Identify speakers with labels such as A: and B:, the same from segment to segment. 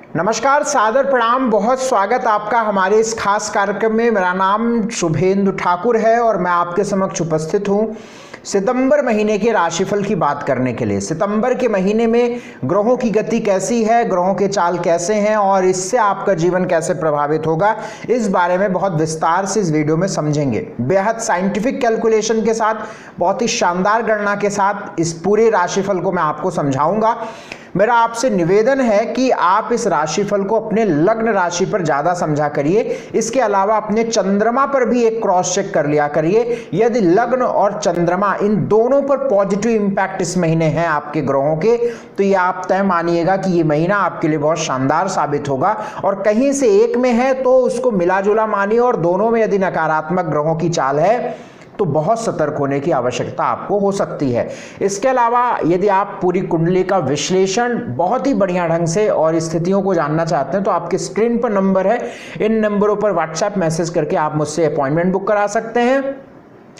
A: नमस्कार, सादर प्रणाम, बहुत स्वागत आपका हमारे इस खास कार्यक्रम में। मेरा नाम शुभेंदु ठाकुर है और मैं आपके समक्ष उपस्थित हूँ सितंबर महीने के राशिफल की बात करने के लिए। सितंबर के महीने में ग्रहों की गति कैसी है, ग्रहों के चाल कैसे हैं और इससे आपका जीवन कैसे प्रभावित होगा, इस बारे में बहुत विस्तार से इस वीडियो में समझेंगे। बेहद साइंटिफिक कैलकुलेशन के साथ, बहुत ही शानदार गणना के साथ इस पूरे राशिफल को मैं आपको समझाऊंगा। मेरा आपसे निवेदन है कि आप इस राशिफल को अपने लग्न राशि पर ज्यादा समझा करिए। इसके अलावा अपने चंद्रमा पर भी एक क्रॉस चेक कर लिया करिए। यदि लग्न और चंद्रमा इन दोनों पर पॉजिटिव इंपैक्ट इस महीने हैं आपके ग्रहों के, तो ये आप तय मानिएगा कि ये महीना आपके लिए बहुत शानदार साबित होगा। और कहीं से एक में है तो उसको मिला जुला मानिए, और दोनों में यदि नकारात्मक ग्रहों की चाल है तो बहुत सतर्क होने की आवश्यकता आपको हो सकती है। इसके अलावा यदि आप पूरी कुंडली का विश्लेषण बहुत ही बढ़िया ढंग से और स्थितियों को जानना चाहते हैं तो आपके स्क्रीन पर नंबर है, इन नंबरों पर व्हाट्सएप मैसेज करके आप मुझसे अपॉइंटमेंट बुक करा सकते हैं।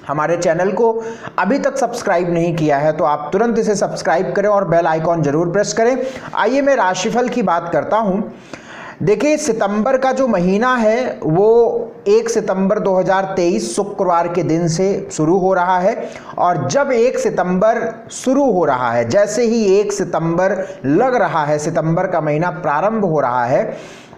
A: हमारे चैनल को अभी तक सब्सक्राइब नहीं किया है तो आप तुरंत इसे सब्सक्राइब करें और बेल आइकॉन जरूर प्रेस करें। आइए मैं राशिफल की बात करता हूं। देखिए, सितंबर का जो महीना है वो 1 सितंबर 2023 शुक्रवार के दिन से शुरू हो रहा है। और जब 1 सितंबर शुरू हो रहा है, जैसे ही 1 सितंबर लग रहा है, सितंबर का महीना प्रारंभ हो रहा है,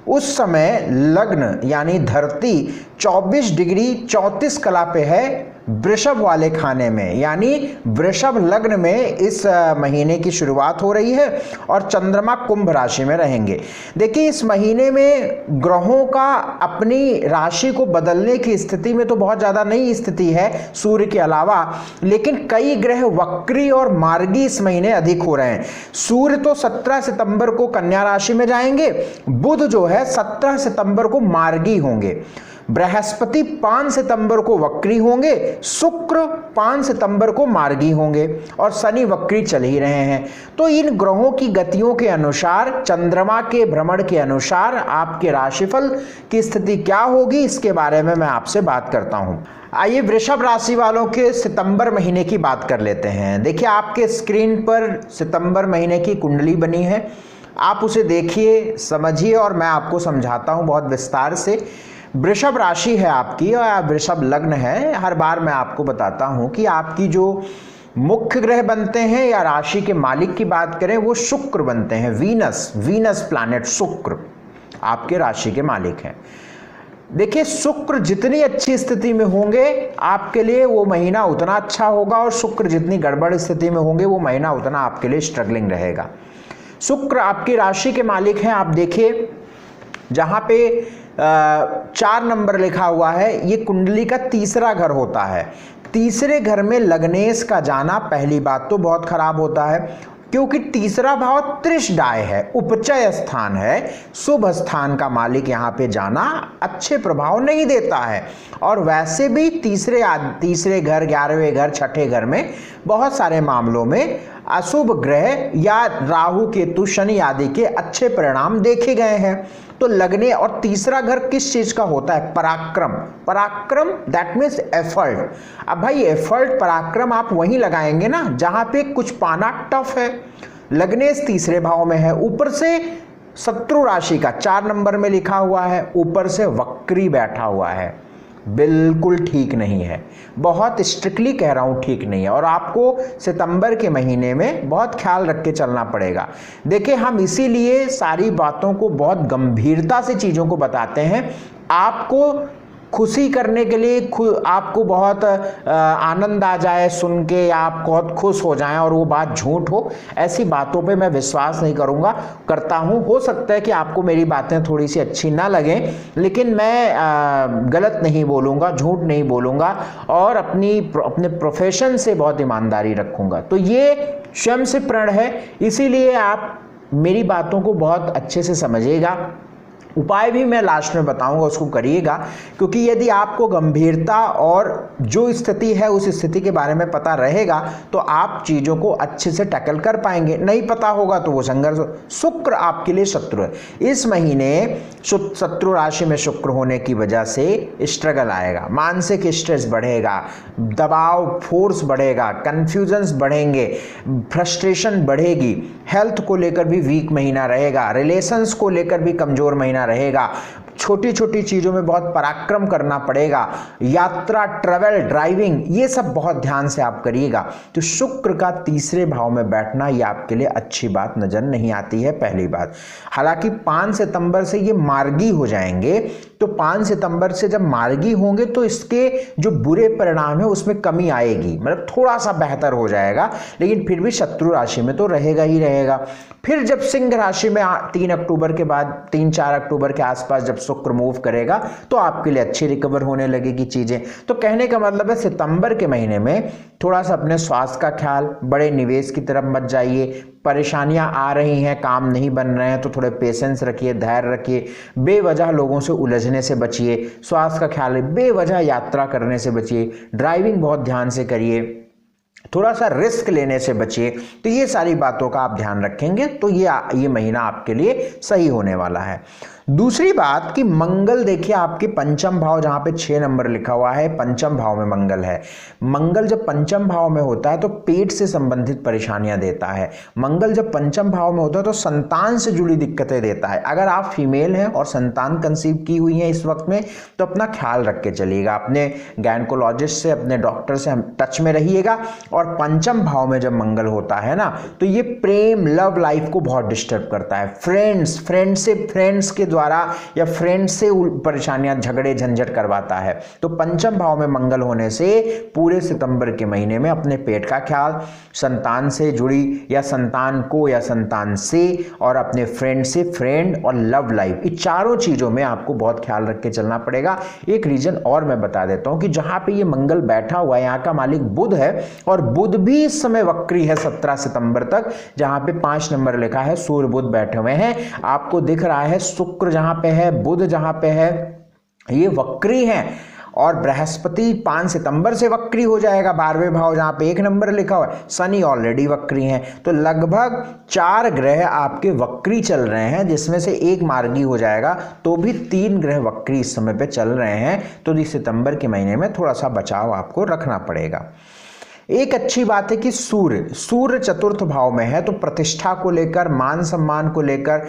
A: उस समय लग्न यानी धरती 24 डिग्री 34 कला पे है वृषभ वाले खाने में, यानी वृषभ लग्न में इस महीने की शुरुआत हो रही है और चंद्रमा कुंभ राशि में रहेंगे। देखिए, इस महीने में ग्रहों का अपनी राशि को बदलने की स्थिति में तो बहुत ज़्यादा नई स्थिति है सूर्य के अलावा, लेकिन कई ग्रह वक्री और मार्गी इस महीने अधिक हो रहे हैं। सूर्य तो 17 सितंबर को कन्या राशि में जाएंगे, बुध जो है 17 सितंबर को मार्गी होंगे, बृहस्पति 5 सितंबर को वक्री होंगे, शुक्र 5 सितंबर को मार्गी होंगे और शनि वक्री चल ही रहे हैं। तो इन ग्रहों की गतियों के अनुसार, चंद्रमा के भ्रमण के अनुसार आपके राशिफल की स्थिति क्या होगी, इसके बारे में मैं आपसे बात करता हूं। आइए वृषभ राशि वालों के सितंबर महीने की बात कर लेते हैं। देखिए, आपके स्क्रीन पर सितंबर महीने की कुंडली बनी है, आप उसे देखिए, समझिए और मैं आपको समझाता हूं बहुत विस्तार से। वृषभ राशि है आपकी और वृषभ लग्न है। हर बार मैं आपको बताता हूं कि आपकी जो मुख्य ग्रह बनते हैं या राशि के मालिक की बात करें वो शुक्र बनते हैं। वीनस प्लैनेट शुक्र आपके राशि के मालिक हैं। देखिए, शुक्र जितनी अच्छी स्थिति में होंगे आपके लिए वो महीना उतना अच्छा होगा, और शुक्र जितनी गड़बड़ स्थिति में होंगे वो महीना उतना आपके लिए स्ट्रगलिंग रहेगा। शुक्र आपकी राशि के मालिक हैं। आप देखिए, जहां पे 4 नंबर लिखा हुआ है, ये कुंडली का तीसरा घर होता है। तीसरे घर में लग्नेश का जाना पहली बात तो बहुत खराब होता है, क्योंकि तीसरा भाव त्रिशडाय है, उपचय स्थान है, शुभ स्थान का मालिक यहाँ पे जाना अच्छे प्रभाव नहीं देता है। और वैसे भी तीसरे घर, 11वें घर, छठे घर में बहुत सारे मामलों में अशुभ ग्रह या राहु केतु शनि आदि के अच्छे परिणाम देखे गए हैं। तो लगने, और तीसरा घर किस चीज का होता है? पराक्रम दैट मीन्स एफर्ट। अब भाई एफर्ट, पराक्रम आप वहीं लगाएंगे ना जहां पे कुछ पाना टफ है। लग्नेश तीसरे भाव में है, ऊपर से शत्रु राशि का 4 नंबर में लिखा हुआ है, ऊपर से वक्री बैठा हुआ है। बिल्कुल ठीक नहीं है, बहुत स्ट्रिक्टली कह रहा हूं, ठीक नहीं है। और आपको सितंबर के महीने में बहुत ख्याल रख के चलना पड़ेगा। देखिए, हम इसीलिए सारी बातों को बहुत गंभीरता से चीज़ों को बताते हैं, आपको खुशी करने के लिए, आपको बहुत आनंद आ जाए सुन के, या आप बहुत खुश हो जाएं और वो बात झूठ हो, ऐसी बातों पे मैं विश्वास नहीं करता हूँ। हो सकता है कि आपको मेरी बातें थोड़ी सी अच्छी ना लगें, लेकिन मैं गलत नहीं बोलूँगा, झूठ नहीं बोलूँगा और अपने प्रोफेशन से बहुत ईमानदारी रखूँगा। तो ये स्वयं से प्रण है, इसीलिए आप मेरी बातों को बहुत अच्छे से समझिएगा उपाय भी मैं लास्ट में बताऊंगा, उसको करिएगा, क्योंकि यदि आपको गंभीरता और जो स्थिति है उस स्थिति के बारे में पता रहेगा तो आप चीज़ों को अच्छे से टैकल कर पाएंगे। नहीं पता होगा तो वो संघर्ष। शुक्र आपके लिए शत्रु है। इस महीने शत्रु राशि में शुक्र होने की वजह से स्ट्रगल आएगा, मानसिक स्ट्रेस बढ़ेगा, दबाव फोर्स बढ़ेगा, कन्फ्यूजन्स बढ़ेंगे, फ्रस्ट्रेशन बढ़ेगी, हेल्थ को लेकर भी वीक महीना रहेगा, रिलेशंस को लेकर भी कमजोर महीना रहेगा, छोटी छोटी चीज़ों में बहुत पराक्रम करना पड़ेगा, यात्रा, ट्रैवल, ड्राइविंग, ये सब बहुत ध्यान से आप करिएगा। तो शुक्र का तीसरे भाव में बैठना ये आपके लिए अच्छी बात नजर नहीं आती है, पहली बात। हालांकि 5 सितंबर से ये मार्गी हो जाएंगे, तो 5 सितंबर से जब मार्गी होंगे तो इसके जो बुरे परिणाम है उसमें कमी आएगी, मतलब थोड़ा सा बेहतर हो जाएगा, लेकिन फिर भी शत्रु राशि में तो रहेगा ही रहेगा। फिर जब सिंह राशि में 3 अक्टूबर के बाद, 3-4 अक्टूबर के आसपास जब शुक्र मूव करेगा तो आपके लिए अच्छी रिकवर होने लगेगी चीजें। तो कहने का मतलब है सितंबर के महीने में थोड़ा सा अपने स्वास्थ्य का ख्याल, बड़े निवेश की तरफ मत जाइए, परेशानियां आ रही हैं, काम नहीं बन रहे हैं तो थोड़े पेशेंस रखिए, धैर्य रखिए, बेवजह लोगों से उलझने से बचिए, स्वास्थ्य का ख्याल, बेवजह यात्रा करने से बचिए, ड्राइविंग बहुत ध्यान से करिए, थोड़ा सा रिस्क लेने से बचिए। तो ये सारी बातों का आप ध्यान रखेंगे तो ये महीना आपके लिए सही होने वाला है। दूसरी बात कि मंगल देखिए आपके पंचम भाव, जहां पे 6 नंबर लिखा हुआ है, पंचम भाव में मंगल है। मंगल जब पंचम भाव में होता है तो पेट से संबंधित परेशानियां देता है। मंगल जब पंचम भाव में होता है तो संतान से जुड़ी दिक्कतें देता है। अगर आप फीमेल हैं और संतान कंसीव की हुई हैं इस वक्त में तो अपना ख्याल रख के चलिएगा, अपने गायनेकोलॉजिस्ट से, अपने डॉक्टर से टच में रहिएगा। और पंचम भाव में जब मंगल होता है ना तो ये प्रेम, लव लाइफ को बहुत डिस्टर्ब करता है। फ्रेंडशिप, फ्रेंड्स के द्वारा या फ्रेंड से परेशानियां, झगड़े, झंझट करवाता है। तो पंचम भाव में मंगल होने से पूरे सितंबर के महीने में अपने पेट का ख्याल, संतान से जुड़ी या संतान को या संतान से, और अपने फ्रेंड से, फ्रेंड और लव लाइफ, इन चारों चीजों में आपको बहुत ख्याल रख के चलना पड़ेगा। एक रीजन और मैं बता देता हूं कि जहां पे ये मंगल बैठा हुआ है, यहाँ का मालिक बुध है और बुध भी इस समय वक्री है 17 सितंबर तक, जहां पे 5 नंबर लिखा है, सूर्य बुध बैठे हुए हैं। आपको दिख रहा है शुक्र जहां पे है, बुध जहां पे है, ये वक्री हैं। और बृहस्पति 5 सितंबर से वक्री हो जाएगा 12वें भाव जहां पे 1 नंबर लिखा हुआ है। शनि ऑलरेडी वक्री हैं। तो लगभग 4 ग्रह आपके वक्री चल रहे हैं, जिसमें से 1 मार्गी हो जाएगा, तो भी 3 ग्रह वक्री इस समय पे चल रहे हैं। तो इस सितंबर के महीने में थोड़ा सा बचाव आपको रखना पड़ेगा। एक अच्छी बात है कि सूर्य चतुर्थ भाव में है, तो प्रतिष्ठा को लेकर, मान सम्मान को लेकर,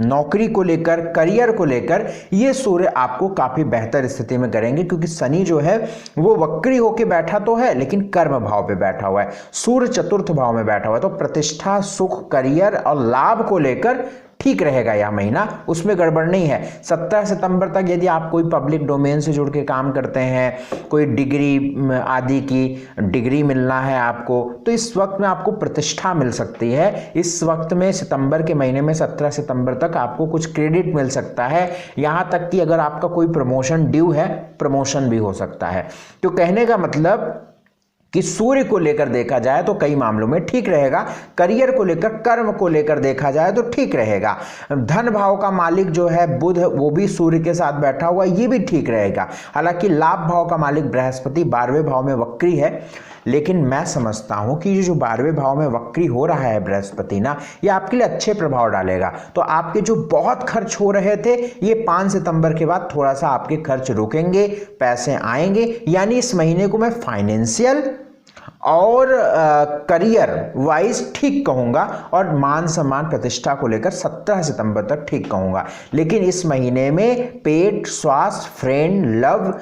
A: नौकरी को लेकर, करियर को लेकर ये सूर्य आपको काफी बेहतर स्थिति में करेंगे, क्योंकि शनि जो है वो वक्री होके बैठा तो है लेकिन कर्म भाव पे बैठा हुआ है, सूर्य चतुर्थ भाव में बैठा हुआ है। तो प्रतिष्ठा, सुख, करियर और लाभ को लेकर ठीक रहेगा यह महीना, उसमें गड़बड़ नहीं है। 17 सितंबर तक यदि आप कोई पब्लिक डोमेन से जुड़ के काम करते हैं, कोई डिग्री आदि की डिग्री मिलना है आपको, तो इस वक्त में आपको प्रतिष्ठा मिल सकती है। इस वक्त में सितंबर के महीने में 17 सितंबर तक आपको कुछ क्रेडिट मिल सकता है। यहाँ तक कि अगर आपका कोई प्रमोशन ड्यू है, प्रमोशन भी हो सकता है। तो कहने का मतलब कि सूर्य को लेकर देखा जाए तो कई मामलों में ठीक रहेगा, करियर को लेकर, कर्म को लेकर देखा जाए तो ठीक रहेगा। धन भाव का मालिक जो है बुध, वो भी सूर्य के साथ बैठा हुआ, ये भी ठीक रहेगा। हालांकि लाभ भाव का मालिक बृहस्पति 12वें भाव में वक्री है, लेकिन मैं समझता हूं कि ये जो 12वें भाव में वक्री हो रहा है बृहस्पति ना, ये आपके लिए अच्छे प्रभाव डालेगा। तो आपके जो बहुत खर्च हो रहे थे, ये 5 सितंबर के बाद थोड़ा सा आपके खर्च रुकेंगे, पैसे आएंगे। यानी इस महीने को मैं फाइनेंशियल और करियर वाइज ठीक कहूंगा, और मान सम्मान, प्रतिष्ठा को लेकर 17 सितंबर तक ठीक कहूंगा। लेकिन इस महीने में पेट, स्वास्थ्य, फ्रेंड, लव,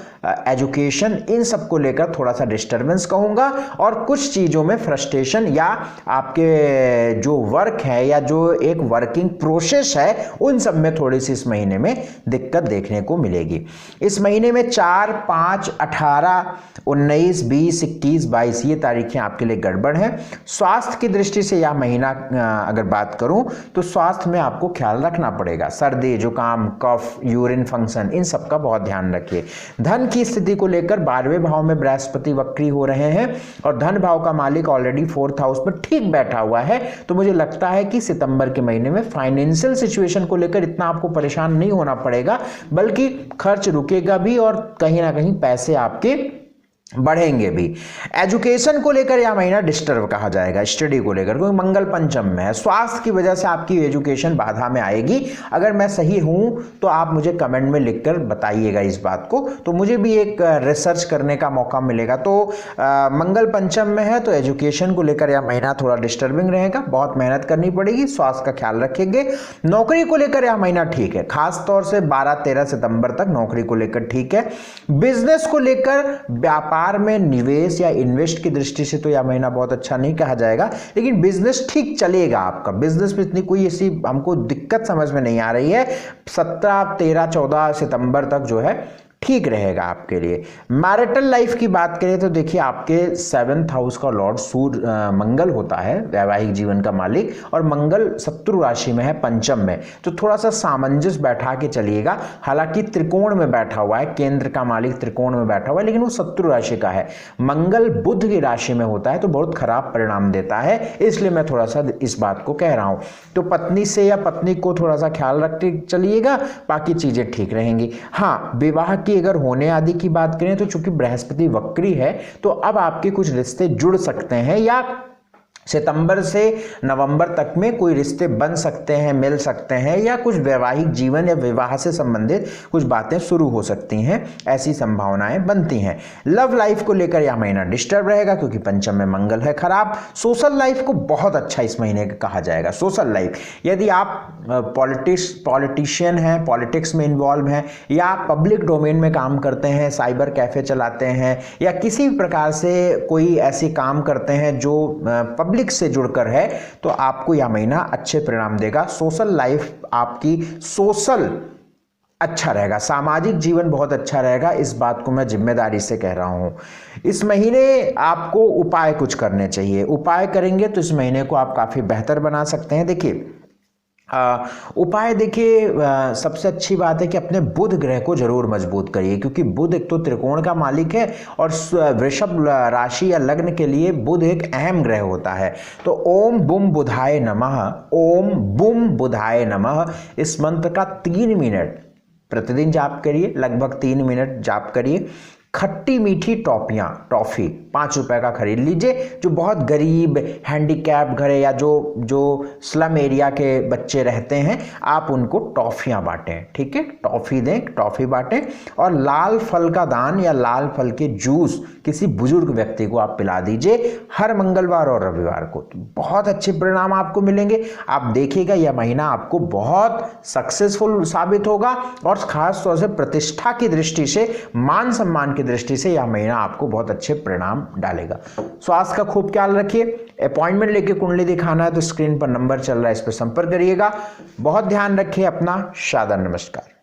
A: एजुकेशन, इन सब को लेकर थोड़ा सा डिस्टर्बेंस कहूंगा, और कुछ चीजों में फ्रस्ट्रेशन या आपके जो वर्क है या जो एक वर्किंग प्रोसेस है, उन सब में थोड़ी सी इस महीने में दिक्कत देखने को मिलेगी। इस महीने में 4, 5, 18, 19, 20, 21, 22 ये तारीखें आपके लिए गड़बड़ हैं। स्वास्थ्य की दृष्टि से यह महीना अगर बात करूं तो स्वास्थ्य में आपको ख्याल रखना पड़ेगा। सर्दी, जुकाम, कफ, यूरिन फंक्शन, इन सब का बहुत ध्यान रखिए। धन की स्थिति को लेकर 12वें भाव में बृहस्पति वक्री हो रहे हैं और धन भाव का मालिक ऑलरेडी 4th हाउस में ठीक बैठा हुआ है। तो मुझे लगता है कि सितंबर के महीने में फाइनेंशियल सिचुएशन को लेकर इतना आपको परेशान नहीं होना पड़ेगा, बल्कि खर्च रुकेगा भी और कहीं ना कहीं पैसे आपके बढ़ेंगे भी। एजुकेशन को लेकर यह महीना डिस्टर्ब कहा जाएगा, स्टडी को लेकर, क्योंकि मंगल पंचम में है। स्वास्थ्य की वजह से आपकी एजुकेशन बाधा में आएगी। अगर मैं सही हूं तो आप मुझे कमेंट में लिखकर बताइएगा इस बात को, तो मुझे भी एक रिसर्च करने का मौका मिलेगा। तो मंगल पंचम में है तो एजुकेशन को लेकर यह महीना थोड़ा डिस्टर्बिंग रहेगा, बहुत मेहनत करनी पड़ेगी, स्वास्थ्य का ख्याल रखेंगे। नौकरी को लेकर यह महीना ठीक है, खासतौर से 12-13 सितंबर तक नौकरी को लेकर ठीक है। बिजनेस को लेकर व्यापार में निवेश या इन्वेस्ट की दृष्टि से तो यह महीना बहुत अच्छा नहीं कहा जाएगा, लेकिन बिजनेस ठीक चलेगा आपका। बिजनेस में इतनी कोई ऐसी हमको दिक्कत समझ में नहीं आ रही है। 17, 13, 14 सितंबर तक जो है ठीक रहेगा आपके लिए। मैरिटल लाइफ की बात करें तो देखिए, आपके 7th हाउस का लॉर्ड सूर्य मंगल होता है, वैवाहिक जीवन का मालिक, और मंगल शत्रु राशि में है, पंचम में, तो थोड़ा सा सामंजस्य बैठा के चलिएगा। हालांकि त्रिकोण में बैठा हुआ है, केंद्र का मालिक त्रिकोण में बैठा हुआ है, लेकिन वो शत्रु राशि का है। मंगल बुध की राशि में होता है तो बहुत खराब परिणाम देता है, इसलिए मैं थोड़ा सा इस बात को कह रहा हूं। तो पत्नी से या पत्नी को थोड़ा सा ख्याल रखते चलिएगा, बाकी चीजें ठीक रहेंगी। हाँ, विवाह की अगर होने आदि की बात करें तो चूंकि बृहस्पति वक्री है तो अब आपके कुछ रिश्ते जुड़ सकते हैं, या सितंबर से नवंबर तक में कोई रिश्ते बन सकते हैं, मिल सकते हैं, या कुछ वैवाहिक जीवन या विवाह से संबंधित कुछ बातें शुरू हो सकती हैं, ऐसी संभावनाएं बनती हैं। लव लाइफ को लेकर यह महीना डिस्टर्ब रहेगा क्योंकि पंचम में मंगल है खराब। सोशल लाइफ को बहुत अच्छा इस महीने का कहा जाएगा। सोशल लाइफ, यदि आप पॉलिटिशियन हैं, पॉलिटिक्स में इन्वॉल्व हैं, या पब्लिक डोमेन में काम करते हैं, साइबर कैफे चलाते हैं, या किसी भी प्रकार से कोई ऐसे काम करते हैं जो पब्लिक से जुड़कर है, तो आपको यह महीना अच्छे परिणाम देगा। सोशल लाइफ आपकी सोशल अच्छा रहेगा, सामाजिक जीवन बहुत अच्छा रहेगा, इस बात को मैं जिम्मेदारी से कह रहा हूं। इस महीने आपको उपाय कुछ करने चाहिए, उपाय करेंगे तो इस महीने को आप काफी बेहतर बना सकते हैं। देखिए उपाय, देखिए सबसे अच्छी बात है कि अपने बुध ग्रह को जरूर मजबूत करिए, क्योंकि बुध एक तो त्रिकोण का मालिक है और वृषभ राशि या लग्न के लिए बुध एक अहम ग्रह होता है। तो ओम बुम बुधाय नमः, ओम बुम बुधाय नमः, इस मंत्र का 3 मिनट प्रतिदिन जाप करिए, लगभग 3 मिनट जाप करिए। खट्टी मीठी टॉफी 5 रुपए का खरीद लीजिए। जो बहुत गरीब हैंडीकैप घर है या जो स्लम एरिया के बच्चे रहते हैं, आप उनको टॉफियां बांटें, ठीक है, टॉफी दें, टॉफी बांटें। और लाल फल का दान या लाल फल के जूस किसी बुजुर्ग व्यक्ति को आप पिला दीजिए हर मंगलवार और रविवार को, तो बहुत अच्छे परिणाम आपको मिलेंगे। आप देखिएगा यह महीना आपको बहुत सक्सेसफुल साबित होगा, और खास तौर से प्रतिष्ठा की दृष्टि से, मान सम्मान की दृष्टि से यह महीना आपको बहुत अच्छे परिणाम डालेगा। स्वास्थ्य का खूब ख्याल रखिए। अपॉइंटमेंट लेके कुंडली दिखाना है तो स्क्रीन पर नंबर चल रहा है, इस पर संपर्क करिएगा। बहुत ध्यान रखिए अपना। सादर नमस्कार।